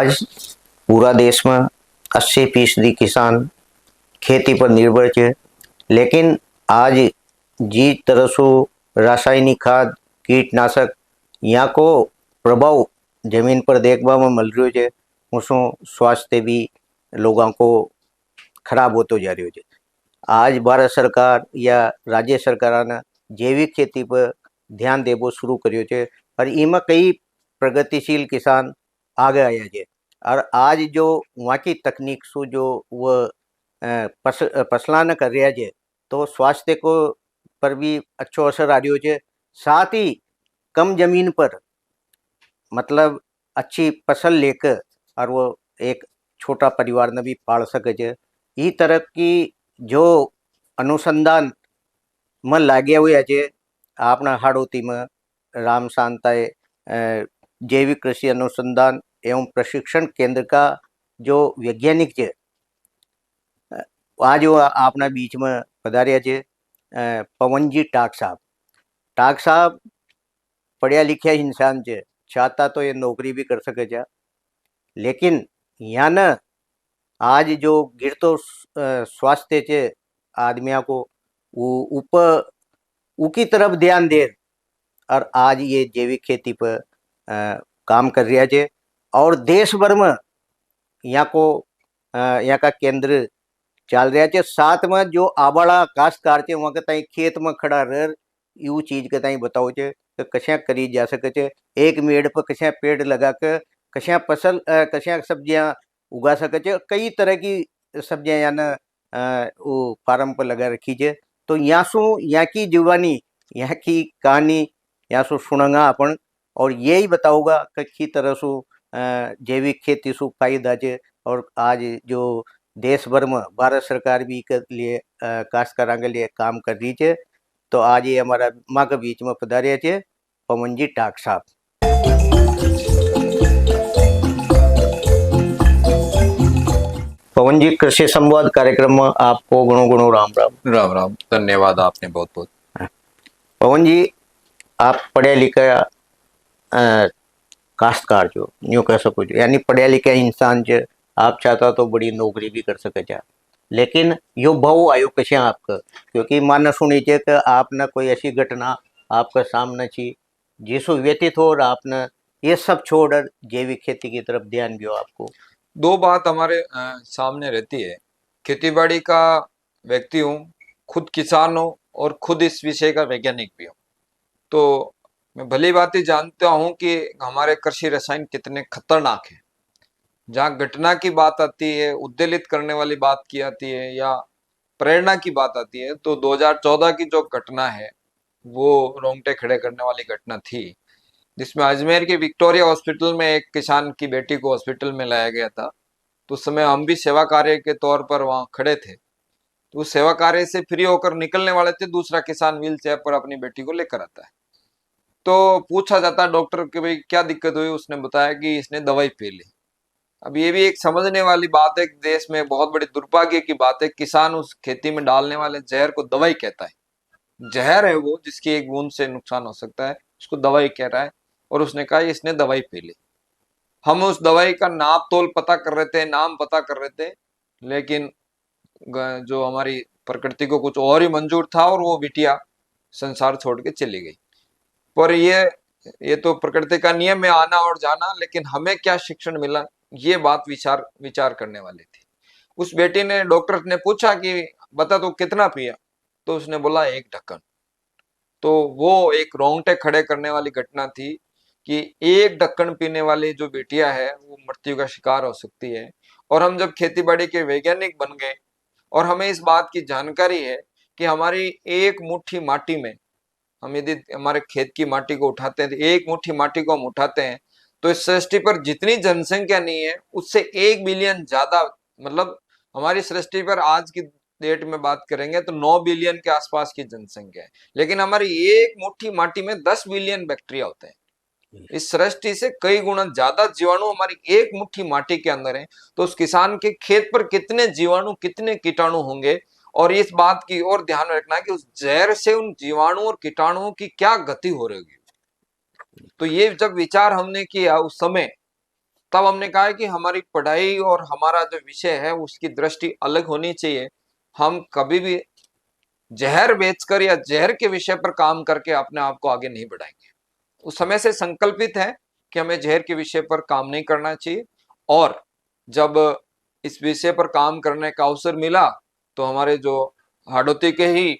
आज पूरा देश में 80% किसान खेती पर निर्भर है। लेकिन आज जी तरह से रासायनिक खाद कीटनाशक यहाँ को प्रभाव जमीन पर देखने में मिल रही है। उसो स्वास्थ्य भी लोगों को खराब होते जा रही है। आज भारत सरकार या राज्य सरकार ने जैविक खेती पर ध्यान देवो शुरू करियो है और इनमें कई प्रगतिशील किसान आगे आया है। और आज जो वहाँ की तकनीक से जो वह फसलान कर रहा है तो स्वास्थ्य को पर भी अच्छो असर आ रही है। साथ ही कम जमीन पर मतलब अच्छी फसल लेकर और वो एक छोटा परिवार ने भी पाल सके छे। ई तरह की जो अनुसंधान में लाग्या हुआ है आपना हाड़ोती में राम शांताए जैविक कृषि अनुसंधान एवं प्रशिक्षण केंद्र का जो वैज्ञानिक है आज वो आपना बीच में पधारिया है पवनजी टाक साहब पढ़िया लिखिया इंसान है, चाहता तो ये नौकरी भी कर सके जा। लेकिन यहाँ न आज जो गिरतो स्वास्थ्य है आदमियों को ऊपर उकी तरफ ध्यान दे और आज ये जैविक खेती पर काम कर रहा है। और देश भर में यहाँ को यहाँ का केंद्र चल रहा है। साथ में जो आबाड़ा काश्तकार है वहाँ के ताई खेत में खड़ा रह यू चीज के ताई बताओ छे कि कशा करी जा सके छे। एक मेड़ पर कशा पेड़ लगा कर कशा फसल कशा सब्जियां उगा सके छे। कई तरह की सब्जियां यहाँ वो फार्म पर लगा रखी है। तो यहाँ सु यहाँ की जुबानी यहाँ की कहानी यहाँ सु सुनेंगा अपन और यही बताऊंगा कि किस तरह से जैविक खेती सु फायदा है। और आज जो देश भर में भारत सरकार भी के लिए काश्तकारों के लिए काम कर रही है। तो आज ये हमारा माँ के बीच में पधारे थे पवनजी टाक साहब। पवन जी, कृषि संवाद कार्यक्रम में आपको गणो गणो राम राम। राम राम, धन्यवाद आपने बहुत बहुत। पवन जी, आप पढ़े लिखे काश्तकार जो यूँ कह सको जो यानी पढ़े लिखे इंसान जो आप चाहता तो बड़ी नौकरी भी कर सके जा। लेकिन यो भाव आयो कैसे आपका, क्योंकि मानना सुनी चे कि आपने कोई ऐसी घटना आपके सामने थी जिसको व्यतीत हो और आपने ये सब छोड़ जैविक खेती की तरफ ध्यान दियो। आपको दो बात हमारे सामने रहती है। खेतीबाड़ी का व्यक्ति हूँ, खुद किसान हूँ और खुद इस विषय का वैज्ञानिक भी हूँ। तो मैं भली बात ही जानता हूँ कि हमारे कृषि रसायन कितने खतरनाक हैं। जहाँ घटना की बात आती है, उद्वेलित करने वाली बात की आती है या प्रेरणा की बात आती है, तो 2014 की जो घटना है वो रोंगटे खड़े करने वाली घटना थी, जिसमें अजमेर के विक्टोरिया हॉस्पिटल में एक किसान की बेटी को हॉस्पिटल में लाया गया था। तो उस समय हम भी सेवा कार्य के तौर पर वहां खड़े थे। तो उस सेवा कार्य से फ्री होकर निकलने वाले थे, दूसरा किसान व्हील चेयर पर अपनी बेटी को लेकर आता है। तो पूछा जाता डॉक्टर कि भाई क्या दिक्कत हुई। उसने बताया कि इसने दवाई पी ली। अब ये भी एक समझने वाली बात है, देश में बहुत बड़ी दुर्भाग्य की बात है, किसान उस खेती में डालने वाले जहर को दवाई कहता है। जहर है वो, जिसकी एक बूंद से नुकसान हो सकता है, उसको दवाई कह रहा है। और उसने कहा इसने दवाई पी ली। हम उस दवाई का नाप तोल पता कर रहे थे, नाम पता कर रहे थे, लेकिन जो हमारी प्रकृति को कुछ और ही मंजूर था और वो बिटिया संसार छोड़ के चली गई। पर ये तो प्रकृति का नियम है, आना और जाना। लेकिन हमें क्या शिक्षण मिला, ये बात विचार करने वाली थी। उस बेटी ने, डॉक्टर ने पूछा कि बता तो कितना पिया। तो उसने बोला 1 ढक्कन। तो वो एक रोंगटे खड़े करने वाली घटना थी कि 1 ढक्कन पीने वाली जो बेटियां है वो मृत्यु का शिकार हो सकती है। और हम जब खेतीबाड़ी के वैज्ञानिक बन गए और हमें इस बात की जानकारी है कि हमारी एक मुट्ठी माटी में, हम यदि हमारे खेत की माटी को उठाते हैं, तो एक मुट्ठी माटी को हम उठाते हैं, तो इस सृष्टि पर जितनी जनसंख्या नहीं है उससे 1 बिलियन ज्यादा, मतलब हमारी सृष्टि पर आज की डेट में बात करेंगे तो 9 बिलियन के आसपास की जनसंख्या है। लेकिन हमारी एक मुट्ठी माटी में 10 बिलियन बैक्टीरिया होते हैं। इस सृष्टि से कई गुना ज्यादा जीवाणु हमारी एक मुट्ठी माटी के अंदर है। तो उस किसान के खेत पर कितने जीवाणु, कितने कीटाणु होंगे। और इस बात की और ध्यान रखना है कि उस जहर से उन जीवाणु और कीटाणुओं की क्या गति हो रही है। तो ये जब विचार हमने किया उस समय, तब हमने कहा है कि हमारी पढ़ाई और हमारा जो विषय है उसकी दृष्टि अलग होनी चाहिए। हम कभी भी जहर बेचकर या जहर के विषय पर काम करके अपने आप को आगे नहीं बढ़ाएंगे। उस समय से संकल्पित है कि हमें जहर के विषय पर काम नहीं करना चाहिए। और जब इस विषय पर काम करने का अवसर मिला तो हमारे जो हाड़ौती के ही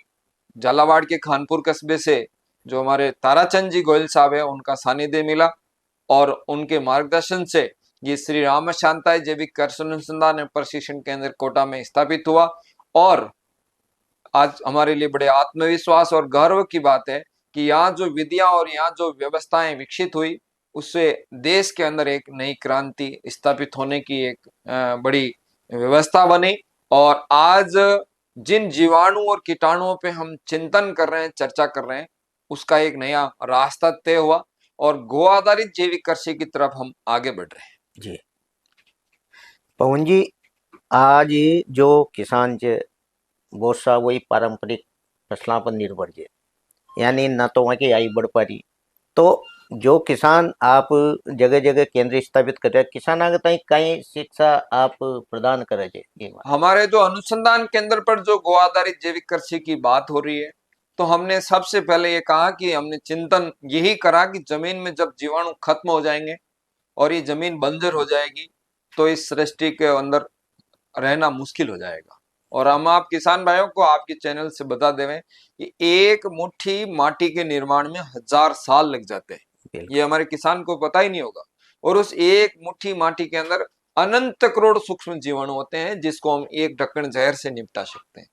झालावाड़ के खानपुर कस्बे से जो हमारे ताराचंद जी गोयल साहब है उनका सानिध्य मिला और उनके मार्गदर्शन से ये श्री राम शांताय जैविक कृषि अनुसंधान एवं प्रशिक्षण केंद्र कोटा में स्थापित हुआ। और आज हमारे लिए बड़े आत्मविश्वास और गर्व की बात है कि यहाँ जो विधियां और यहाँ जो व्यवस्थाएं विकसित हुई उससे देश के अंदर एक नई क्रांति स्थापित होने की एक बड़ी व्यवस्था बनी। और आज जिन जीवाणु और कीटाणुओं पे हम चिंतन कर रहे हैं, चर्चा कर रहे हैं, उसका एक नया रास्ता तय हुआ और गो आधारित जैविक कृषि की तरफ हम आगे बढ़ रहे हैं। जी पवन जी, आज ये जो किसान છે बहुत सा वही पारंपरिक फसलों पर निर्भर है, यानी न तो वहाँ की आई बढ़ पा रही। तो जो किसान आप जगह जगह केंद्र स्थापित कर रहे हैं, किसान आगे तक कई शिक्षा आप प्रदान करे छे? हमारे जो अनुसंधान केंद्र पर जो गो आधारित जैविक कृषि की बात हो रही है तो हमने सबसे पहले ये कहा कि हमने चिंतन यही करा कि जमीन में जब जीवाणु खत्म हो जाएंगे और ये जमीन बंजर हो जाएगी तो इस सृष्टि के अंदर रहना मुश्किल हो जाएगा। और हम आप किसान भाइयों को आपके चैनल से बता देवें कि एक मुट्ठी माटी के निर्माण में 1000 साल लग जाते हैं, ये हमारे किसान को पता ही नहीं होगा। और उस एक मुट्ठी माटी के अंदर अनंत करोड़ सूक्ष्म जीवाणु होते हैं जिसको हम एक ढक्कन जहर से निपटा सकते हैं।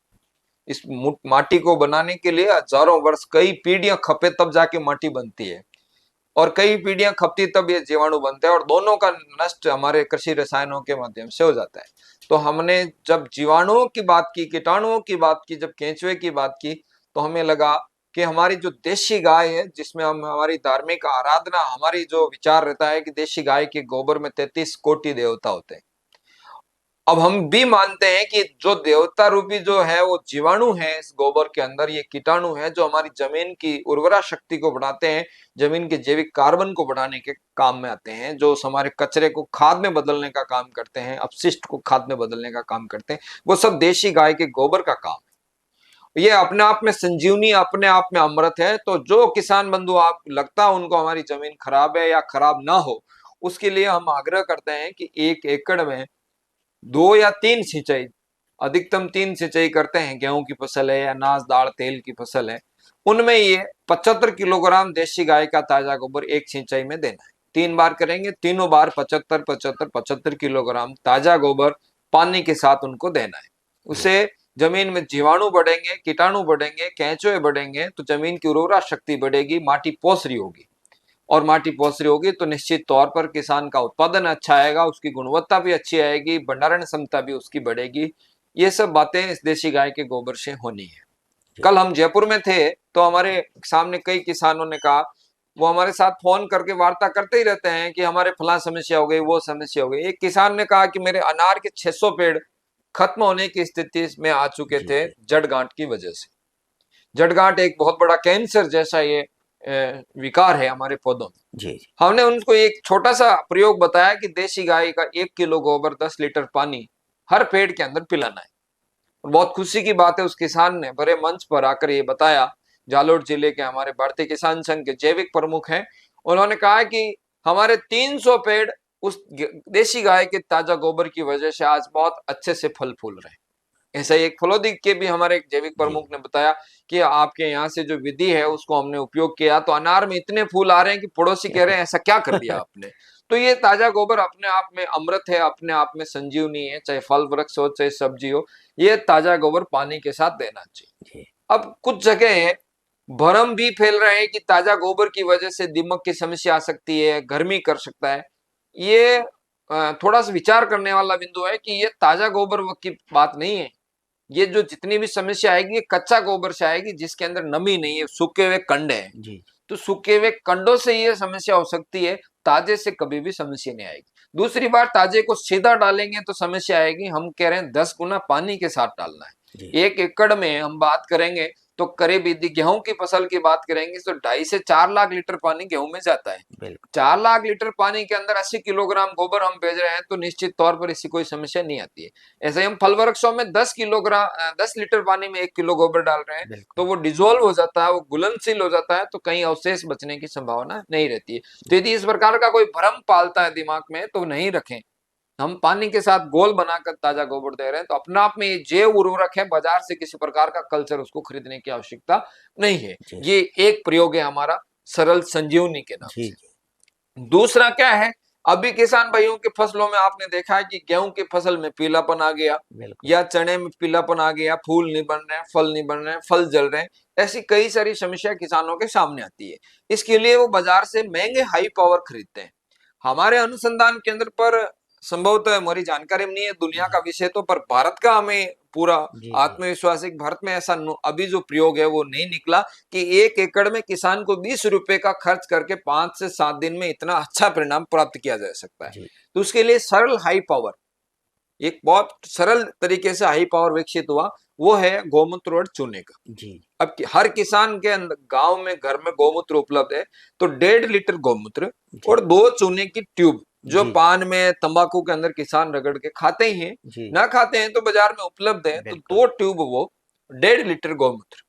इस माटी को बनाने के लिए हजारों वर्ष, कई पीढ़ियां खपे तब जाके माटी बनती है और कई पीढ़ियां खपती तब ये जीवाणु बनते हैं और दोनों का नष्ट हमारे कृषि रसायनों के माध्यम से हो जाता है। तो हमने जब जीवाणुओं की बात की, कीटाणुओं की बात की, जब केंचुए की बात की तो हमें लगा कि हमारी जो देशी गाय है जिसमें हम हमारी धार्मिक आराधना, हमारी जो विचार रहता है कि देशी गाय के गोबर में 33 कोटि देवता होते हैं। अब हम भी मानते हैं कि जो देवता रूपी जो है वो जीवाणु है इस गोबर के अंदर, ये कीटाणु है जो हमारी जमीन की उर्वरा शक्ति को बढ़ाते हैं, जमीन के जैविक कार्बन को बढ़ाने के काम में आते हैं, जो हमारे कचरे को खाद में बदलने का काम करते हैं, अपशिष्ट को खाद में बदलने का काम करते हैं, वो सब देशी गाय के गोबर का काम है। ये अपने आप में संजीवनी, अपने आप में अमृत है। तो जो किसान बंधु आप लगता है उनको हमारी जमीन खराब है या खराब ना हो, उसके लिए हम आग्रह करते हैं कि 1 एकड़ में 2 या 3 सिंचाई, अधिकतम 3 सिंचाई करते हैं। गेहूं की फसल है या अनाज दाल तेल की फसल है, उनमें ये 75 किलोग्राम देशी गाय का ताजा गोबर एक सिंचाई में देना है। 3 बार करेंगे, तीनों बार 75 75 75 किलोग्राम ताजा गोबर पानी के साथ उनको देना है। उससे जमीन में जीवाणु बढ़ेंगे, कीटाणु बढ़ेंगे, केंचुए बढ़ेंगे तो जमीन की उर्वरा शक्ति बढ़ेगी, माटी पोसरी होगी और माटी पोसरी होगी तो निश्चित तौर पर किसान का उत्पादन अच्छा आएगा, उसकी गुणवत्ता भी अच्छी आएगी, भंडारण क्षमता भी उसकी बढ़ेगी। ये सब बातें इस देशी गाय के गोबर से होनी है। कल हम जयपुर में थे तो हमारे सामने कई किसानों ने कहा, वो हमारे साथ फोन करके वार्ता करते ही रहते हैं कि हमारे फला समस्या हो गई, वो समस्या हो गई। एक किसान ने कहा कि मेरे अनार के 600 पेड़ खत्म होने की स्थिति में आ चुके थे जड़ गांठ की वजह से। जड़ गांठ एक बहुत बड़ा कैंसर जैसा ये विकार है हमारे पौधों में। जी। हमने उनको एक छोटा सा प्रयोग बताया कि देशी गाय का 1 किलो गोबर 10 लीटर पानी हर पेड़ के अंदर पिलाना है। और बहुत खुशी की बात है उस किसान ने बड़े मंच पर आकर ये बताया। जालोर जिले के हमारे भारतीय किसान संघ के जैविक प्रमुख हैं, उन्होंने कहा कि हमारे 300 पेड़ उस देशी गाय के ताजा गोबर की वजह से आज बहुत अच्छे से फल फूल रहे हैं। ऐसा एक फलोदी के भी हमारे एक जैविक प्रमुख ने बताया कि आपके यहाँ से जो विधि है उसको हमने उपयोग किया तो अनार में इतने फूल आ रहे हैं कि पड़ोसी कह रहे हैं ऐसा क्या कर दिया आपने। तो ये ताजा गोबर अपने आप में अमृत है, अपने आप में संजीवनी है, चाहे फल वृक्ष हो चाहे सब्जी हो, ये ताजा गोबर पानी के साथ देना चाहिए। अब कुछ जगह भ्रम भी फैल रहे हैं कि ताजा गोबर की वजह से दिमक की समस्या आ सकती है, गर्मी कर सकता है। ये थोड़ा सा विचार करने वाला बिंदु है कि ये ताजा गोबर की बात नहीं है। ये जो जितनी भी समस्या आएगी ये कच्चा गोबर से आएगी जिसके अंदर नमी नहीं है, सूखे हुए कंड है जी। तो सूखे हुए कंडों से ये समस्या हो सकती है, ताजे से कभी भी समस्या नहीं आएगी। दूसरी बार ताजे को सीधा डालेंगे तो समस्या आएगी। हम कह रहे हैं 10 गुना पानी के साथ डालना है। 1 एकड़ में हम बात करेंगे तो करीब यदि गेहूं की फसल की बात करेंगे तो 2.5 से 4 लाख लीटर पानी गेहूं में जाता है। बिल्कुल 4 लाख लीटर पानी के अंदर 80 किलोग्राम गोबर हम भेज रहे हैं तो निश्चित तौर पर इसकी कोई समस्या नहीं आती है। ऐसे ही हम फल वृक्षों में 10 लीटर पानी में 1 किलो गोबर डाल रहे हैं तो बिल्कुल वो डिजोल्व हो जाता है, वो घुलनशील हो जाता है, तो कहीं अवशेष बचने की संभावना नहीं रहती है। तो यदि इस प्रकार का कोई भ्रम पालता है दिमाग में तो नहीं रखें। हम पानी के साथ घोल बनाकर ताजा गोबर दे रहे हैं तो अपने आप में ये जैव उर्वरक है, बाजार से किसी प्रकार का कल्चर उसको खरीदने की आवश्यकता नहीं है। जी ये एक प्रयोग है हमारा सरल संजीवनी के नाम जी से। जी दूसरा क्या है, अभी किसान भाइयों की फसलों में आपने देखा है कि गेहूं की फसल में पीलापन आ गया, बिल्कुल या चने में पीलापन आ गया, फूल नहीं बन रहे हैं, फल नहीं बन रहे हैं, फल जल रहे हैं, ऐसी कई सारी समस्या किसानों के सामने आती है। इसके लिए वो बाजार से महंगे हाई पावर खरीदते हैं। हमारे अनुसंधान केंद्र पर संभवतः हमारी जानकारी में नहीं है दुनिया का विषय तो, पर भारत का हमें पूरा जी जी आत्मविश्वास है कि भारत में ऐसा अभी जो प्रयोग है वो नहीं निकला कि 1 एकड़ में किसान को 20 रुपए का खर्च करके 5 से 7 दिन में इतना अच्छा परिणाम प्राप्त किया जा सकता है। जी तो उसके लिए सरल हाई पावर, एक बहुत सरल तरीके से हाई पावर विकसित हुआ, वो है गौमूत्र और चूने का। जी अब हर किसान के गांव में घर में गौमूत्र उपलब्ध है, तो 1.5 लीटर गौमूत्र जी और 2 चूने की ट्यूब, जो जी पान में तंबाकू के अंदर किसान रगड़ के खाते ही हैं, जी ना खाते हैं तो बाजार में उपलब्ध है, तो बिल्कुल 2 ट्यूब वो 1.5 लीटर गौमूत्र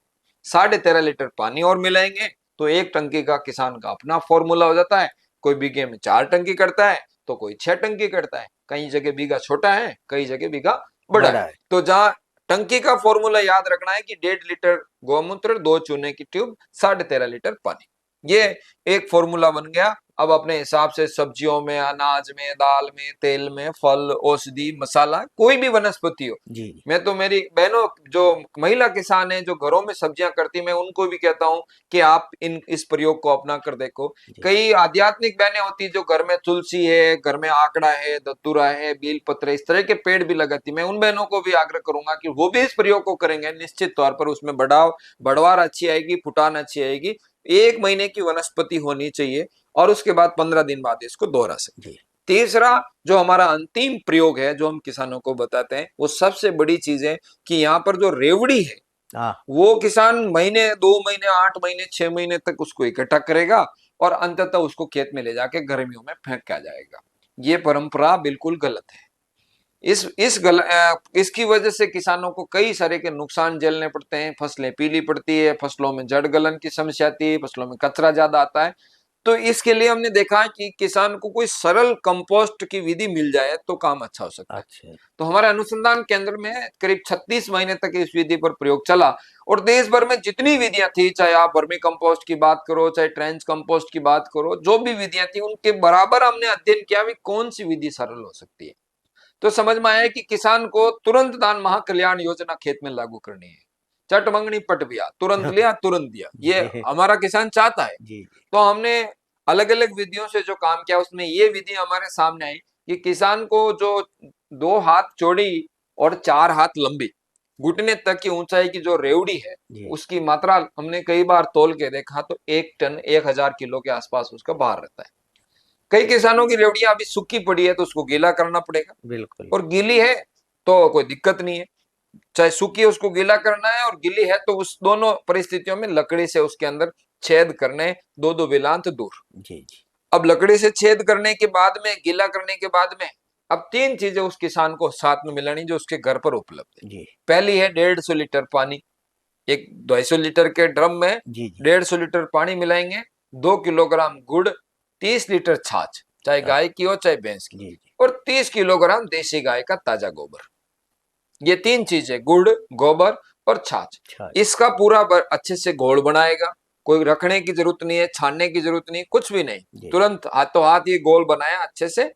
13.5 लीटर पानी और मिलाएंगे तो एक टंकी का किसान का अपना फॉर्मूला हो जाता है। कोई बीघे में 4 टंकी करता है तो कोई 6 टंकी करता है, कई जगह बीघा छोटा है, कई जगह बीघा बड़ा बड़ा है। है तो जहां टंकी का फॉर्मूला याद रखना है कि 1.5 लीटर गौमूत्र, 2 चूने की ट्यूब, 13.5 लीटर पानी, ये एक फॉर्मूला बन गया। अब अपने हिसाब से सब्जियों में, अनाज में, दाल में, तेल में, फल, औषधि, मसाला, कोई भी वनस्पति हो, जी मैं तो मेरी बहनों जो महिला किसान है जो घरों में सब्जियां करती, मैं उनको भी कहता हूं कि आप इस प्रयोग को अपना कर देखो। जी कई आध्यात्मिक बहनें होती जो घर में तुलसी है, घर में आंकड़ा है, धतूरा है, बेल पत्र, इस तरह के पेड़ भी लगाती, मैं उन बहनों को भी आग्रह करूंगा कि वो भी इस प्रयोग को करेंगे, निश्चित तौर पर उसमें बढ़वार अच्छी आएगी, फुटान अच्छी आएगी। 1 महीने की वनस्पति होनी चाहिए और उसके बाद 15 दिन बाद इसको दोहरा सकते हैं। जी तीसरा जो हमारा अंतिम प्रयोग है जो हम किसानों को बताते हैं, वो सबसे बड़ी चीज है कि यहाँ पर जो रेवड़ी है हाँ वो किसान महीने, 2 महीने, 8 महीने, 6 महीने तक उसको इकट्ठा करेगा और अंततः उसको खेत में ले जाके गर्मियों में फेंक के आ जाएगा। ये परंपरा बिल्कुल गलत है। इसकी वजह से किसानों को कई सारे के नुकसान झेलने पड़ते हैं, फसलें पीली पड़ती है, फसलों में जड़ गलन की समस्या आती है, फसलों में कचरा ज्यादा आता है। तो इसके लिए हमने देखा है कि किसान को कोई सरल कंपोस्ट की विधि मिल जाए तो काम अच्छा हो सकता है। अच्छा तो हमारे अनुसंधान केंद्र में करीब 36 महीने तक इस विधि पर प्रयोग चला और देश भर में जितनी विधियां थी, चाहे आप वर्मी कंपोस्ट की बात करो, चाहे ट्रेंच कंपोस्ट की बात करो, जो भी विधियां थी उनके बराबर हमने अध्ययन किया भी कौन सी विधि सरल हो सकती है। तो समझ में आया कि किसान को तुरंत दान महाकल्याण योजना खेत में लागू करनी है। चट मंगनी पट दिया, तुरंत लिया तुरंत दिया, ये जी हमारा किसान चाहता है। जी तो हमने अलग अलग विधियों से जो काम किया उसमें ये विधि हमारे सामने आई कि किसान को जो 2 हाथ चौड़ी और 4 हाथ लंबी, घुटने तक की ऊंचाई की जो रेवड़ी है, जी उसकी मात्रा हमने कई बार तोल के देखा तो 1 टन 1000 किलो के आसपास उसका भार रहता है। कई किसानों की रेवड़ियां अभी सूखी पड़ी है तो उसको गीला करना पड़ेगा, बिल्कुल और गीली है तो कोई दिक्कत नहीं है, चाहे सूखी है उसको गीला करना है और गीली है तो उस दोनों परिस्थितियों में लकड़ी से उसके अंदर छेद करने, 2-2 वेलांत दूर। जी जी अब लकड़ी से छेद करने के बाद में, गीला करने के बाद में, अब 3 चीजें उस किसान को साथ में मिलानी जो उसके घर पर उपलब्ध है। जी पहली है 150 लीटर पानी, एक 250 लीटर के ड्रम में जी जी 150 लीटर पानी मिलाएंगे, 2 किलोग्राम गुड़, 30 लीटर छाछ, चाहे गाय की हो चाहे भैंस की, जी जी और 30 किलोग्राम देसी गाय का ताजा गोबर। ये 3 चीजें, गुड़, गोबर और छाछ, अच्छा इसका पूरा अच्छे से घोल बनाएगा। कोई रखने की जरूरत नहीं है, छानने की जरूरत नहीं, कुछ भी नहीं, जी तुरंत हाथों हाथ ये घोल बनाया अच्छे से।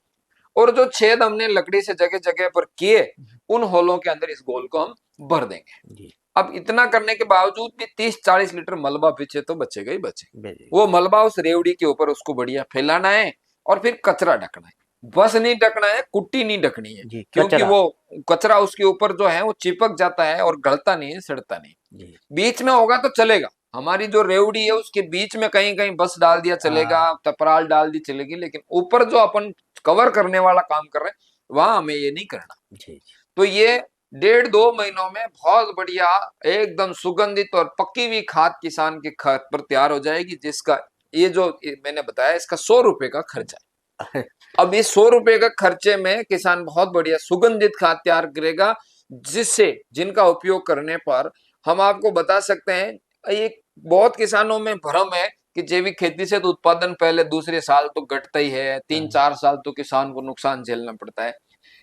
और जो छेद हमने लकड़ी से जगह जगह पर किए, उन होलों के अंदर इस घोल को हम भर देंगे। जी अब इतना करने के बावजूद भी 30-40 लीटर मलबा पीछे तो बचेगा ही बचे। बिल्कुल वो मलबा उस रेवड़ी के ऊपर उसको बढ़िया फैलाना है और फिर कचरा ढकना है। बस नहीं ढकना है, कुट्टी नहीं ढकनी है, जी क्योंकि कचरा वो कचरा उसके ऊपर जो है वो चिपक जाता है और गलता नहीं है, सड़ता नहीं। जी बीच में होगा तो चलेगा, हमारी जो रेवड़ी है उसके बीच में कहीं कहीं बस डाल दिया चलेगा, हाँ तपराल डाल दी चलेगी, लेकिन ऊपर जो अपन कवर करने वाला काम कर रहे हैं वहां हमें ये नहीं करना। जी जी तो ये 1.5-2 महीनों में बहुत बढ़िया एकदम सुगंधित और पक्की हुई खाद किसान के खाद पर तैयार हो जाएगी, जिसका ये जो मैंने बताया इसका 100 रुपए का खर्चा है। अब इस 100 रुपए का खर्चे में किसान बहुत बढ़िया सुगंधित खाद तैयार करेगा, जिससे जिनका उपयोग करने पर हम आपको बता सकते हैं, ये बहुत किसानों में भ्रम है कि जैविक खेती से तो उत्पादन पहले दूसरे साल तो घटता ही है, 3-4 साल तो किसान को नुकसान झेलना पड़ता है।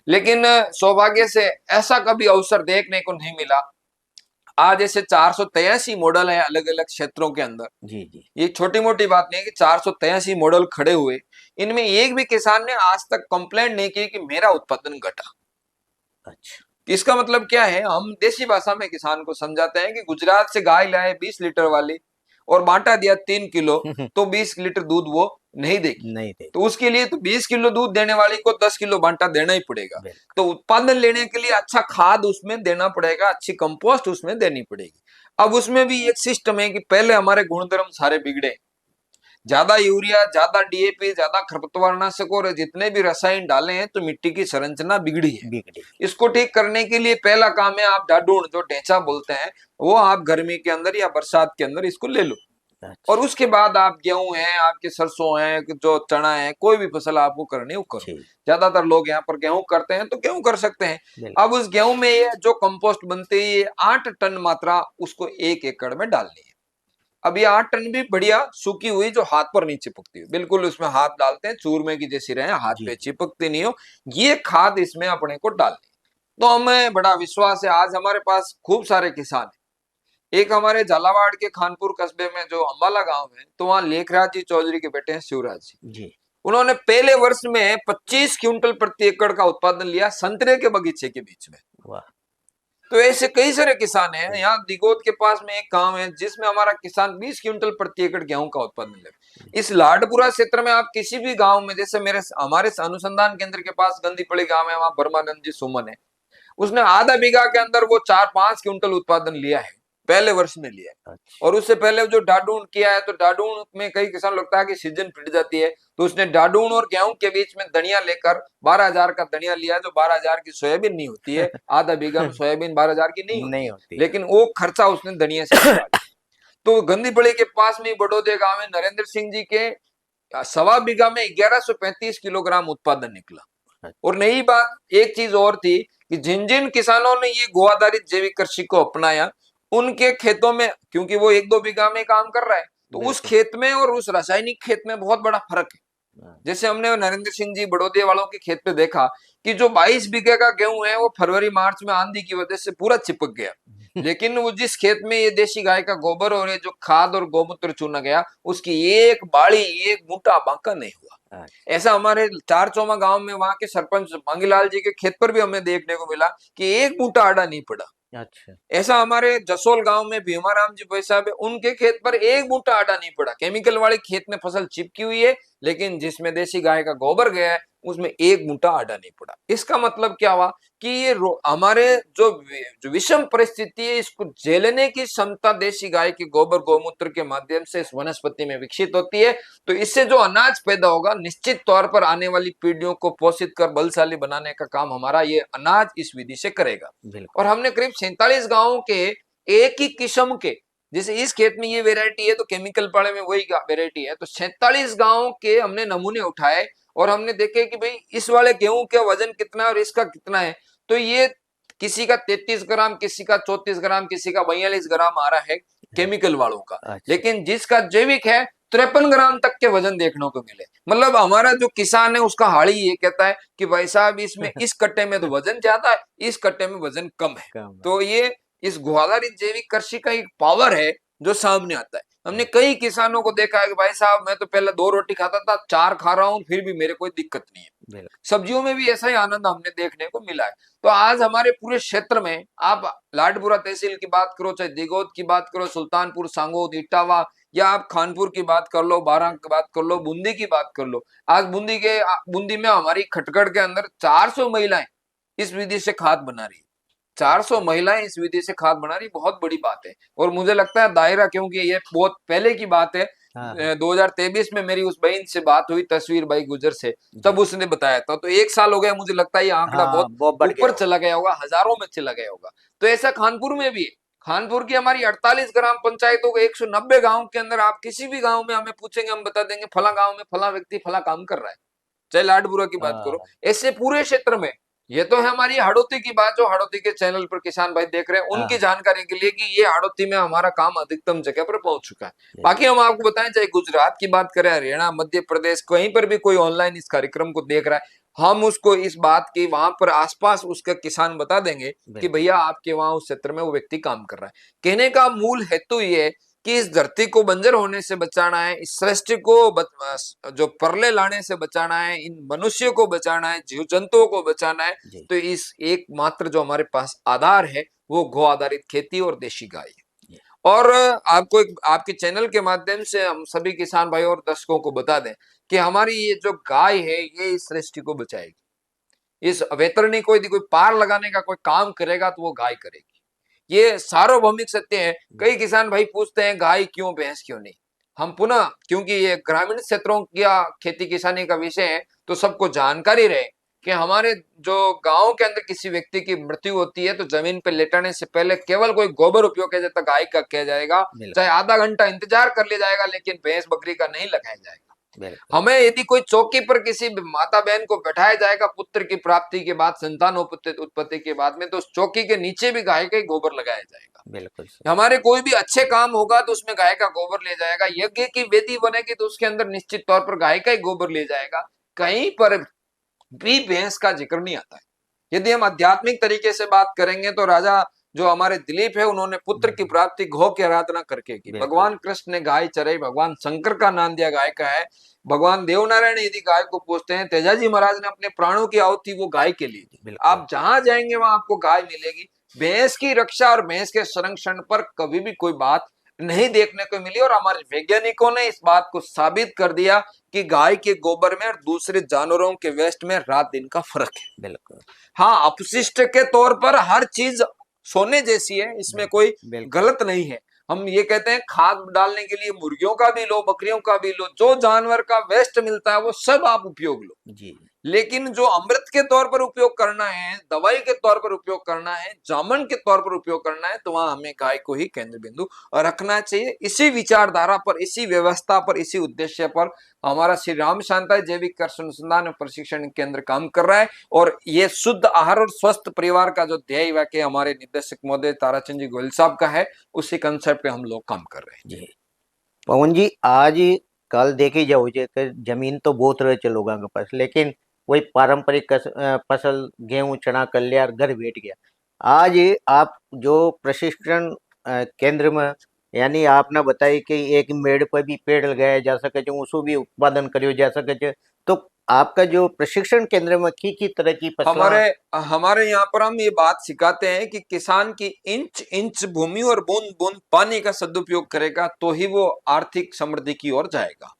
लेकिन सौभाग्य से ऐसा कभी अवसर देखने को नहीं मिला। आज ऐसे 483 मॉडल है अलग अलग क्षेत्रों के अंदर। जी जी। ये छोटी मोटी बात नहीं है कि 483 मॉडल खड़े हुए, इनमें एक भी किसान ने आज तक कंप्लेंट नहीं की कि मेरा उत्पादन घटा। अच्छा। इसका मतलब क्या है, हम देसी भाषा में किसान को समझाते हैं कि गुजरात से गाय लाए 20 लीटर वाली और बांटा दिया 3 किलो, तो 20 लीटर दूध वो नहीं देगी। नहीं दे। तो उसके लिए तो 20 किलो दूध देने वाली को 10 किलो बांटा देना ही पड़ेगा। बिल्कुल। तो उत्पादन लेने के लिए अच्छा खाद उसमें देना पड़ेगा, अच्छी कंपोस्ट उसमें देनी पड़ेगी। अब उसमें भी एक सिस्टम है कि पहले हमारे गुणधर्म सारे बिगड़े, ज्यादा यूरिया, ज्यादा डीएपी, ज्यादा खरपतवारनाशक और जितने भी रसायन डाले हैं तो मिट्टी की संरचना बिगड़ी है। बिगड़ी। इसको ठीक करने के लिए पहला काम है, आप डाडून जो ढेंचा बोलते हैं वो आप गर्मी के अंदर या बरसात के अंदर इसको ले लो। अच्छा। और उसके बाद आप गेहूं है, आपके सरसों है, जो चना है, कोई भी फसल आपको करनी है वो करो। ठीक। ज्यादातर लोग यहाँ पर गेहूं करते हैं तो गेहूं कर सकते हैं। बिल्कुल। अब उस गेहूं में ये जो कंपोस्ट बनती है, ये 8 टन मात्रा उसको 1 एकड़ में डालनी है। अब ये 8 टन भी बढ़िया सूखी हुई, जो हाथ पर नहीं चिपकती है, बिल्कुल उसमें हाथ डालते हैं चूरमे की जैसी रहे, हाथ जी। पे चिपकती नहीं हो, ये खाद इसमें अपने को डालनी। तो हमें बड़ा विश्वास है, आज हमारे पास खूब सारे किसान हैं। एक हमारे झालावाड़ के खानपुर कस्बे में जो अम्बाला गांव है, तो वहां लेखराज जी चौधरी के बेटे हैं शिवराज जी। जी। उन्होंने पहले वर्ष में 25 क्विंटल प्रति एकड़ का उत्पादन लिया संतरे के बगीचे के बीच में। वाह। तो ऐसे कई सारे किसान हैं। यहाँ दिगोद के पास में एक गांव है जिसमें हमारा किसान 20 क्विंटल प्रति एकड़ गेहूं का उत्पादन ले। इस लाडपुरा क्षेत्र में आप किसी भी गांव में, जैसे हमारे अनुसंधान केंद्र के पास गंदीपड़ी गांव है, वहां ब्रह्मानंद जी सुमन है, उसने आधा बीघा के अंदर वो 4-5 क्विंटल उत्पादन लिया है, पहले वर्ष में लिया है। अच्छा। और उससे पहले जो डाडून किया है, तो डाडून में कई किसान लगता है कि सीजन पिट जाती है, तो उसने डाडून और गेहूं के बीच में धनिया लेकर 12,000 का धनिया लिया, जो 12,000 की सोयाबीन नहीं होती है। आधा बीघा में सोयाबीन 12,000 की नहीं होती नहीं है, होती। लेकिन वो खर्चा उसने धनिया से निकाला। तो गंदीपड़ी के पास में बड़ौदे गांव में नरेंद्र सिंह जी के 1.25 बीघा में 1135 किलोग्राम उत्पादन निकला। और नई बात एक चीज और थी कि जिन जिन किसानों ने ये गो आधारित जैविक कृषि को अपनाया, उनके खेतों में, क्योंकि वो 1-2 बीघा में काम कर रहा है, तो उस खेत में और उस रासायनिक खेत में बहुत बड़ा फर्क है। जैसे हमने नरेंद्र सिंह जी बड़ौदे वालों के खेत पे देखा कि जो 22 बीघे का गेहूं है वो फरवरी मार्च में आंधी की वजह से पूरा चिपक गया, लेकिन वो जिस खेत में ये देशी गाय का गोबर और ये जो खाद और गोमूत्र चुना गया, उसकी एक बाड़ी, एक बूटा बांका नहीं हुआ। ऐसा हमारे चारचौमा गांव में वहां के सरपंच मांगीलाल जी के खेत पर भी हमें देखने को मिला कि एक बूटा आड़ा नहीं पड़ा। अच्छा। ऐसा हमारे जसोल गांव में भीमाराम जी भाई साहब है, उनके खेत पर एक बूटा आटा नहीं पड़ा। केमिकल वाले खेत में फसल चिपकी हुई है, लेकिन जिसमें देसी गाय का गोबर गया है उसमें एक बूटा आटा नहीं पड़ा। इसका मतलब क्या हुआ कि ये हमारे जो विषम परिस्थिति है, इसको झेलने की क्षमता देसी गाय के गोबर गौमूत्र के माध्यम से इस वनस्पति में विकसित होती है। तो इससे जो अनाज पैदा होगा, निश्चित तौर पर आने वाली पीढ़ियों को पोषित कर बलशाली बनाने का काम हमारा ये अनाज इस विधि से करेगा। और हमने करीब 47 गांवों के एक ही किस्म के, जैसे इस खेत में ये वेरायटी है तो केमिकल पाड़े में वही वेरायटी है, तो 47 गांवों के हमने नमूने उठाए और हमने देखे कि भाई इस वाले गेहूं का वजन कितना है और इसका कितना है। तो ये किसी का 33 ग्राम, किसी का 34 ग्राम, किसी का 42 ग्राम आ रहा है केमिकल वालों का, लेकिन जिसका जैविक है 53 ग्राम तक के वजन देखने को मिले। मतलब हमारा जो किसान है उसका हाड़ी ये कहता है कि भाई साहब इसमें इस कट्टे में तो वजन ज्यादा है, इस कट्टे में वजन कम है। तो ये इस गो आधारित जैविक कृषि का एक पावर है जो सामने आता है। हमने कई किसानों को देखा है कि भाई साहब मैं तो पहले 2 रोटी खाता था, 4 खा रहा हूं, फिर भी मेरे कोई दिक्कत नहीं है। सब्जियों में भी ऐसा ही आनंद हमने देखने को मिला है। तो आज हमारे पूरे क्षेत्र में, आप लाडपुरा तहसील की बात करो, चाहे दिगोद की बात करो, सुल्तानपुर, सांगोद, इटावा, या आप खानपुर की बात कर लो, बारां की बात कर लो, बूंदी की बात कर लो। आज बूंदी में हमारी खटगढ़ के अंदर 400 महिलाएं इस विधि से खाद बना रही है। 400 महिलाएं इस विधि से खाद बना रही, बहुत बड़ी बात है। और मुझे लगता है दायरा, क्योंकि ये बहुत पहले की बात है, हाँ 2023 में मेरी उस बहन से बात हुई, तस्वीर भाई गुजर से, तब जी। उसने बताया था। तो 1 साल हो गया, मुझे लगता है ये आंकड़ा हाँ बहुत बहुत बढ़ गया ऊपर होगा। चला गया होगा, हजारों में चला गया होगा। तो ऐसा कानपुर में भी है। कानपुर की हमारी 48 ग्राम पंचायतों के 190 गांव के अंदर आप किसी भी गांव में हमें पूछेंगे, हम बता देंगे फला गांव में फला व्यक्ति फला काम कर रहा है। चाहे लाडपुरा की बात करो, हाँ ऐसे पूरे क्षेत्र में। ये तो है हमारी हाड़ौती की बात, जो हाड़ौती के चैनल पर किसान भाई देख रहे हैं, उनकी हाँ जानकारी के लिए कि ये हाड़ौती में हमारा काम अधिकतम जगह पर पहुंच चुका है। जी, बाकी हम आपको बताएं, चाहे गुजरात की बात करें, हरियाणा, मध्य प्रदेश, कहीं पर भी कोई ऑनलाइन इस कार्यक्रम को देख रहा है, हम उसको इस बात की वहां पर आसपास उसका किसान बता देंगे कि बिल्कुल भैया आपके वहां उस क्षेत्र में वो व्यक्ति काम कर रहा है। कहने का मूल हेतु ये है कि इस धरती को बंजर होने से बचाना है, इस सृष्टि को जो परले लाने से बचाना है, इन मनुष्यों को बचाना है, जीव जंतुओं को बचाना है। जी तो इस एकमात्र जो हमारे पास आधार है वो गो आधारित खेती और देशी गाय है। जी और आपको एक आपके चैनल के माध्यम से हम सभी किसान भाई और दर्शकों को बता दें कि हमारी ये जो गाय है ये इस सृष्टि को बचाएगी। इस वैतरणी को यदि कोई पार लगाने का कोई काम करेगा तो वो गाय करेगी। ये सार्वभौमिक सत्य है। कई किसान भाई पूछते हैं गाय क्यों, भैंस क्यों नहीं। हम पुनः, क्योंकि ये ग्रामीण क्षेत्रों का खेती किसानी का विषय है, तो सबको जानकारी रहे कि हमारे जो गांव के अंदर किसी व्यक्ति की मृत्यु होती है तो जमीन पे लेटाने से पहले केवल कोई गोबर उपयोग किया जाता, गाय का किया जाएगा। चाहे बिल्कुल आधा घंटा इंतजार कर लिया जाएगा, लेकिन भैंस बकरी का नहीं लगाया जाएगा। बिल्कुल हमें यदि कोई चौकी पर किसी माता बहन को बैठाया जाएगा पुत्र की प्राप्ति के बाद, संतान उत्पत्ति के बाद में, तो उस चौकी के नीचे भी गाय का ही गोबर लगाया जाएगा। बिल्कुल सर हमारे कोई भी अच्छे काम होगा तो उसमें गाय का गोबर ले जाएगा। यज्ञ की वेदी बनेगी तो उसके अंदर निश्चित तौर पर गाय का ही गोबर ले जाएगा। कहीं पर भी भैंस का जिक्र नहीं आता है। यदि हम आध्यात्मिक तरीके से बात करेंगे तो राजा जो हमारे दिलीप है, उन्होंने पुत्र की प्राप्ति गौ की आराधना करके की। बिल्कुल भगवान कृष्ण ने गाय चराई, भगवान शंकर का नाम दिया गाय का है। भगवान देवनारायण यदि गाय को पूछते हैं, तेजाजी महाराज ने अपने प्राणों की आहुति वो गाय के लिए दी। बिल्कुल आप जहां जाएंगे वहां आपको गाय मिलेगी। भैंस की रक्षा और भैंस के संरक्षण पर कभी भी कोई बात नहीं देखने को मिली, और हमारे वैज्ञानिकों ने इस बात को साबित कर दिया कि गाय के गोबर में और दूसरे जानवरों के वेस्ट में रात दिन का फर्क है। बिल्कुल हाँ, अपशिष्ट के तौर पर हर चीज सोने जैसी है, इसमें कोई बिल्कुल गलत नहीं है। हम ये कहते हैं खाद डालने के लिए मुर्गियों का भी लो, बकरियों का भी लो, जो जानवर का वेस्ट मिलता है वो सब आप उपयोग लो। जी लेकिन जो अमृत के तौर पर उपयोग करना है, दवाई के तौर पर उपयोग करना है, जामन के तौर पर उपयोग करना है, तो वहां हमें गाय को ही केंद्र बिंदु रखना चाहिए। इसी विचारधारा पर, इसी व्यवस्था पर, इसी उद्देश्य पर हमारा श्री राम शांता जैविक कृषि अनुसंधान और प्रशिक्षण केंद्र काम कर रहा है। और ये शुद्ध आहार और स्वस्थ परिवार का जो ध्येय वाक्य हमारे निदेशक महोदय ताराचंद जी गोयल साहब का है, उसी कंसेप्ट पे हम लोग काम कर रहे हैं। जी पवन जी आज कल देखी जाओ जे कि जमीन तो बहुत रहे चे लोगों के पास, लेकिन वही पारंपरिक फसल गेहूं चना कर लिया और घर बैठ गया। आज आप जो प्रशिक्षण केंद्र में यानी आपने बताई कि एक मेड़ पर भी पेड़ लगाया जा सके जो उसको भी उत्पादन करियो जा सके छे, तो आपका जो प्रशिक्षण केंद्र में की तरह की फसला हमारे हमारे यहाँ पर हम ये बात सिखाते हैं कि किसान की इंच इंच भूमि और बूंद बूंद पानी का सदुपयोग करेगा तो ही वो आर्थिक समृद्धि की ओर जाएगा।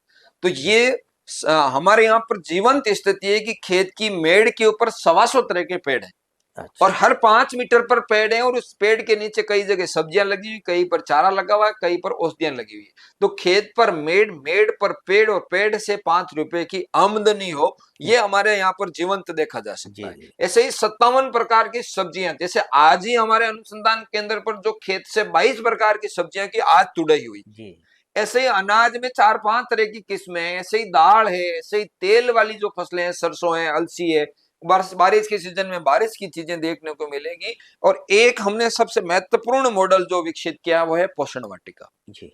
तो ये हमारे यहाँ पर जीवंत स्थिति है कि खेत की मेड़ के ऊपर 125 तरह के पेड़ हैं, और अच्छा हर 5 मीटर पर पेड़ है, और उस पेड़ के नीचे कई जगह सब्जियां लगी हुई, कहीं पर चारा लगा हुआ है, कहीं पर औषधियां लगी हुई है। तो खेत पर मेड़, मेड़ पर पेड़, और पेड़ से 5 रुपए की आमदनी हो, ये हमारे यहाँ पर जीवंत देखा जा सकता है। जी ऐसे ही 57 प्रकार की सब्जियां, जैसे आज ही हमारे अनुसंधान केंद्र पर जो खेत से 22 प्रकार की सब्जियां की आज तुड़ाई हुई, जी ऐसे ही अनाज में 4-5 तरह की किस्में हैं, ऐसे ही दाल है, ऐसे ही तेल वाली जो फसलें हैं, सरसों है, अलसी है, बारिश के सीजन में बारिश की चीजें देखने को मिलेगी। और एक हमने सबसे महत्वपूर्ण मॉडल जो विकसित किया वो है पोषण वाटिका। जी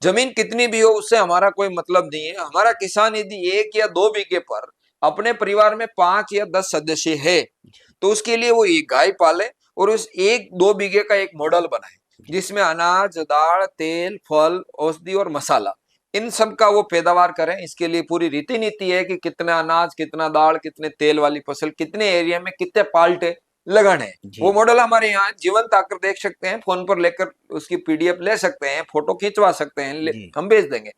जमीन कितनी भी हो उससे हमारा कोई मतलब नहीं है। हमारा किसान यदि 1 या 2 बीघे पर अपने परिवार में 5 या 10 सदस्य है, तो उसके लिए वो एक गाय पाले और उस 1-2 बीघे का एक मॉडल बनाए, जिसमें अनाज, दाल, तेल, फल, औषधि और मसाला, इन सब का वो पैदावार करें। इसके लिए पूरी रीति नीति है कि कितना अनाज, कितना दाल, कितने तेल वाली फसल, कितने एरिया में कितने पाल्टे लगाने हैं। जी वो मॉडल हमारे यहाँ जीवंत आकर देख सकते हैं, फोन पर लेकर उसकी पीडीएफ ले सकते हैं, फोटो खिंचवा सकते हैं, जी हम भेज देंगे।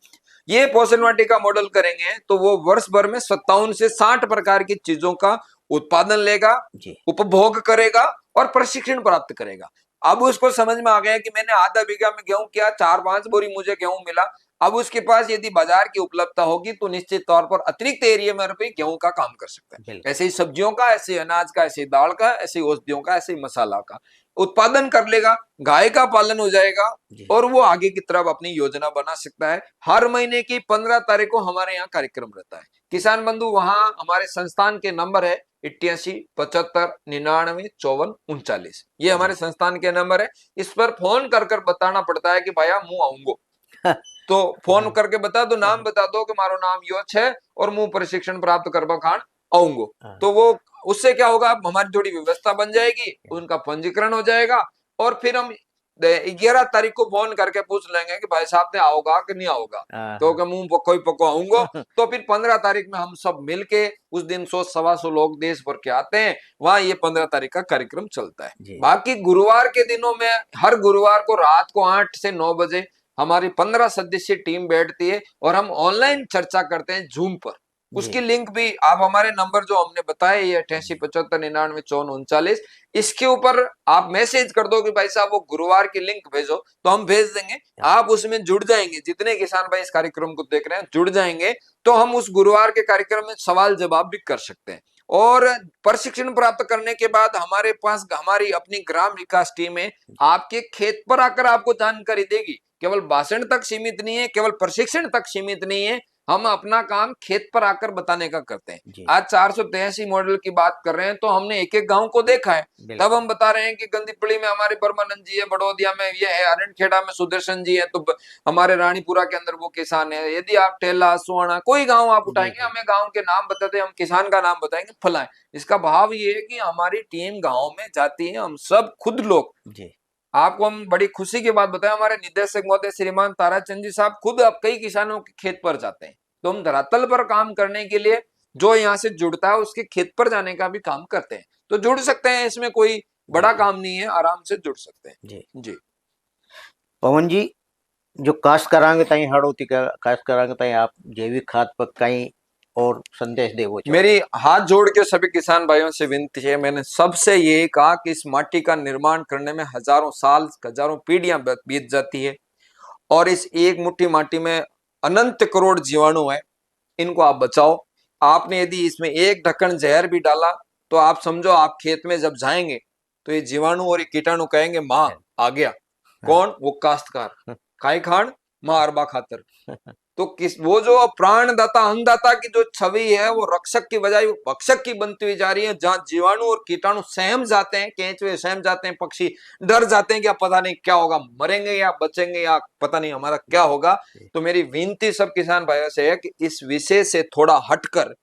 ये पोषण वाटिका मॉडल करेंगे तो वो वर्ष भर में 57 से 60 प्रकार की चीजों का उत्पादन लेगा, जी उपभोग करेगा और प्रशिक्षण प्राप्त करेगा। अब उसको समझ में आ गया कि मैंने आधा बीघा में गेहूं किया, 4-5 बोरी मुझे गेहूं मिला, अब उसके पास यदि बाजार की उपलब्धता होगी तो निश्चित तौर पर अतिरिक्त एरिया में भी गेहूं का काम कर सकता है। बिल्कुल। ऐसे ही सब्जियों का, ऐसे ही अनाज का, ऐसे ही दाल का, ऐसे ही औषधियों का, ऐसे ही मसाला का उत्पादन कर लेगा, गाय का पालन हो जाएगा जी और वो आगे की तरफ अपनी योजना बना सकता है। हर महीने की 15 तारीख को हमारे यहाँ कार्यक्रम रहता है। किसान बंधु, वहां हमारे संस्थान के नंबर है 88 75 99 54 39। ये जी हमारे संस्थान के नंबर है। इस पर फोन कर कर बताना पड़ता है कि भैया मुंह आऊंगो, तो फोन करके बता दो, नाम बता दो कि मारो नाम यो है और मुंह प्रशिक्षण प्राप्त करवा खान आऊंगो। हाँ, तो वो उससे क्या होगा, हमारी थोड़ी व्यवस्था बन जाएगी, उनका पंजीकरण हो जाएगा और फिर हम 11 तारीख को फोन करके पूछ लेंगे कि भाई साहब ने आओगा कि नहीं आओगा। हाँ, तो हाँ। कि मुंह पक्को ही पक्को आऊंगो। तो फिर 15 तारीख में हम सब मिलके, उस दिन 100 सवा 100 लोग देश भर के आते हैं, वहां ये 15 तारीख का कार्यक्रम चलता है। जी बाकी गुरुवार के दिनों में हर गुरुवार को रात को 8 से 9 बजे हमारी 15 सदस्यीय टीम बैठती है और हम ऑनलाइन चर्चा करते हैं जूम पर। जी उसकी लिंक भी आप हमारे नंबर जो हमने बताए, ये 88 75 99 54 39, इसके ऊपर आप मैसेज कर दो कि भाई साहब वो गुरुवार की लिंक भेजो, तो हम भेज देंगे। हाँ, आप उसमें जुड़ जाएंगे, जितने किसान भाई इस कार्यक्रम को देख रहे हैं जुड़ जाएंगे, तो हम उस गुरुवार के कार्यक्रम में सवाल जवाब भी कर सकते हैं। और प्रशिक्षण प्राप्त करने के बाद हमारे पास हमारी अपनी ग्राम विकास टीम है, आपके खेत पर आकर आपको जानकारी देगी। केवल भाषण तक सीमित नहीं है, केवल प्रशिक्षण तक सीमित नहीं है, हम अपना काम खेत पर आकर बताने का करते हैं। जी आज 483 मॉडल की बात कर रहे हैं, तो हमने एक एक गांव को देखा है। तब बिल्कुल हम बता रहे हैं कि गंदीपड़ी में हमारे परमानंद जी है, बड़ौदिया में ये है, अरणखेड़ा में सुदर्शन जी है, तो हमारे रानीपुरा के अंदर वो किसान है। यदि आप टेला, सुहाना, कोई गांव आप जी उठाएंगे, जी हमें गांव के नाम बताते हैं, हम किसान का नाम बताएंगे फलाए। इसका भाव ये है कि हमारी टीम गांव में जाती है, हम सब खुद लोग। जी आपको हम बड़ी खुशी की बात बताएं, हमारे निदेशक महोदय श्रीमान ताराचंद जी साहब खुद अब कई किसानों के खेत पर जाते हैं। तो हम धरातल पर काम करने के लिए जो यहाँ से जुड़ता है उसके खेत पर जाने का भी काम करते हैं। तो जुड़ सकते हैं, इसमें कोई जी बड़ा जी काम नहीं है, आराम से जुड़ सकते हैं जी जी। पवन जी, जो काश्त करांगे ताई हड़ोती का काश्त करांगे ताई आप जैविक खाद पर कहीं और संदेश देवो चाहो? मेरी हाथ जोड़ के सभी किसान भाइयों से विनती है, मैंने सबसे ये कहा कि इस माटी का निर्माण करने में हजारों साल, हजारों पीढ़ियां बीत जाती है और इस एक मुट्ठी माटी में अनंत करोड़ जीवाणु है, इनको आप बचाओ। आपने यदि इसमें एक ढक्कन जहर भी डाला तो आप समझो, आप खेत में जब जाएंगे तो ये जीवाणु और ये कीटाणु कहेंगे माँ आ गया। हाँ, कौन? वो काश्तकार। काय खान? माँ अरबा खातर। तो किस वो जो प्राणदाता अन्नदाता की जो छवि है, वो रक्षक की बजाय वो भक्षक की बनती हुई जा रही है। जहां जीवाणु और कीटाणु सहम जाते हैं, केंचुए सहम जाते हैं, पक्षी डर जाते हैं कि अब पता नहीं क्या होगा, मरेंगे या बचेंगे या पता नहीं हमारा क्या होगा। जी तो मेरी विनती सब किसान भाइयों से है कि इस विषय से थोड़ा हटकर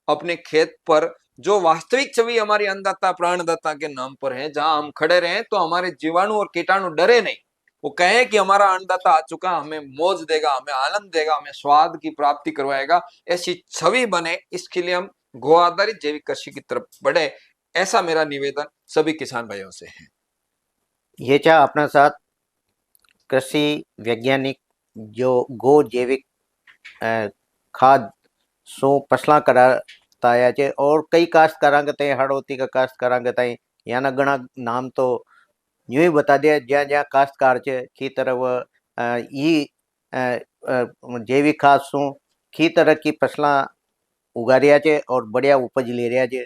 अपने खेत पर जो वास्तविक छवि हमारी अन्नदाता प्राणदाता के नाम पर है, जहां हम खड़े रहें तो हमारे जीवाणु और कीटाणु डरे नहीं, वो कहे कि हमारा अन्नदाता आ चुका, हमें मौज देगा, हमें आनंद देगा, हमें स्वाद की प्राप्ति करवाएगा, ऐसी छवि बने। इसके लिए हम गो आधारित जैविक कृषि की तरफ बढ़े, ऐसा मेरा निवेदन सभी किसान भाइयों से है। ये चाह अपना साथ कृषि वैज्ञानिक जो गो जैविक खाद सो फसला कराता है और कई काश्त करांगे ताई हड़ोती का काश्त करांगे ताई याना घना नाम तो यूं ही बता दिया ज्યાં જ્યાં કાસ્તકાર છે की तरह ई जैविक खाद શું की तरह की फसला उगा रहा है और बढ़िया उपज ले रहा है।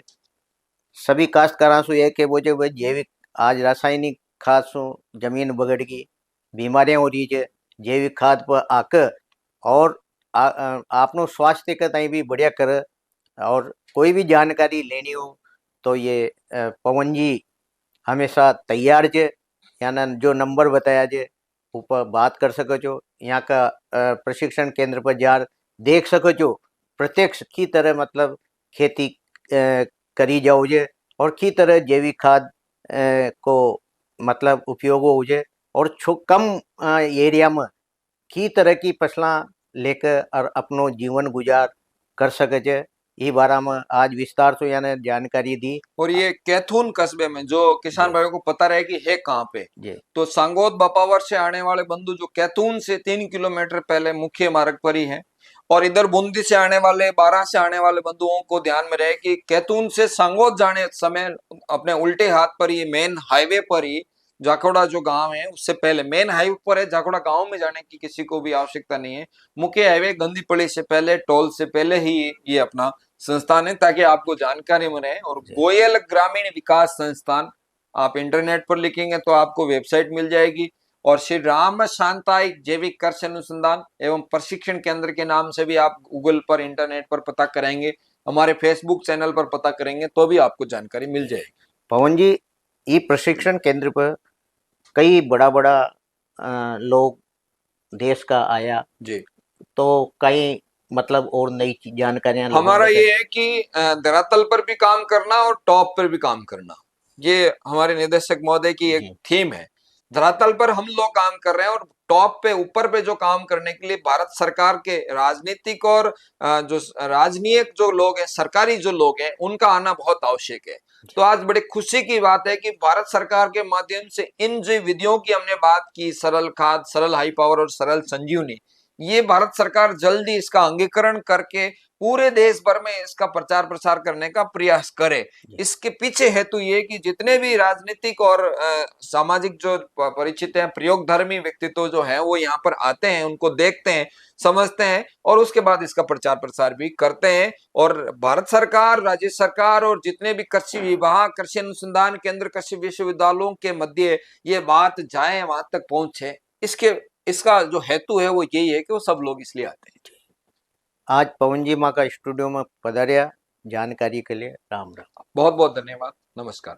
सभी काश्तकारों से यह कि वो जो भाई जैविक आज रासायनिक खाद से जमीन बगड़ गई, बीमारियां हो रही है, जैविक खाद पर आकर और आपनो स्वास्थ्य का ताई भी बढ़िया कर। और कोई भी जानकारी लेनी हो तो ये पवन जी हमेशा तैयार है, याना जो नंबर बताया जे ऊपर बात कर सको છો। यहाँ का प्रशिक्षण केंद्र पर जार देख सको છો, प्रत्यक्ष की तरह मतलब खेती करी जाओ जे और की तरह जैविक खाद को मतलब उपयोग हो जे और कम एरिया में की तरह की फसला लेकर और अपनो जीवन गुजार कर सके छे। ये बारे में आज विस्तार से यानी जानकारी दी। और ये कैथून कस्बे में जो किसान जी भाइयों को पता रहे कि है कहाँ पे, जी तो सांगोद बपावर से आने वाले बंधु जो कैथून से 3 किलोमीटर पहले मुख्य मार्ग पर ही है, और इधर बूंदी से आने वाले, बारां से आने वाले बंधुओं को ध्यान में रहे कि कैथून से सांगोद जाने समय अपने उल्टे हाथ पर ही मेन हाईवे पर ही जाखोड़ा जो गांव है उससे पहले मेन हाईवे पर है। जाखोड़ा गांव में जाने की किसी को भी आवश्यकता नहीं है। मुख्य हाईवे गंदीपड़ी से पहले, टोल से पहले ही ये अपना संस्थान है, ताकि आपको जानकारी मिले। और गोयल ग्रामीण विकास संस्थान आप इंटरनेट पर लिखेंगे तो आपको वेबसाइट मिल जाएगी। और श्री राम शांताई जैविक कृषि अनुसंधान एवं प्रशिक्षण केंद्र के नाम से भी आप गूगल पर, इंटरनेट पर पता करेंगे, हमारे फेसबुक चैनल पर पता करेंगे तो भी आपको जानकारी मिल जाएगी। पवन जी, ये प्रशिक्षण केंद्र पर कई बड़ा बड़ा लोग देश का आया, जी, तो कई मतलब और नई जानकारियां लोगों हमारा को ये है कि धरातल पर भी काम करना और टॉप पर भी काम करना, ये हमारे निदेशक महोदय की एक जी। थीम है। धरातल पर हम लोग काम कर रहे हैं और टॉप पे, ऊपर पे जो काम करने के लिए भारत सरकार के राजनीतिक और जो राजनीतिक जो लोग हैं, सरकारी जो लोग हैं, उनका आना बहुत आवश्यक है। तो आज बड़ी खुशी की बात है कि भारत सरकार के माध्यम से इन जो विधियों की हमने बात की, सरल खाद, सरल हाई पावर और सरल संजीवनी, ये भारत सरकार जल्दी इसका अंगीकरण करके पूरे देश भर में इसका प्रचार प्रसार करने का प्रयास करे। इसके पीछे हेतु ये कि जितने भी राजनीतिक और सामाजिक जो परिचित हैं, प्रयोगधर्मी व्यक्तित्व जो है, वो यहाँ पर आते हैं, उनको देखते हैं, समझते हैं और उसके बाद इसका प्रचार प्रसार भी करते हैं। और भारत सरकार, राज्य सरकार और जितने भी कृषि विभाग, कृषि अनुसंधान केंद्र, कृषि विश्वविद्यालयों के मध्य ये बात जाए, वहां तक पहुंचे, इसका जो हेतु है वो यही है कि वो सब लोग इसलिए आते हैं। आज पवन जी माँ का स्टूडियो में पधारिया, जानकारी के लिए राम राम। बहुत बहुत धन्यवाद, नमस्कार।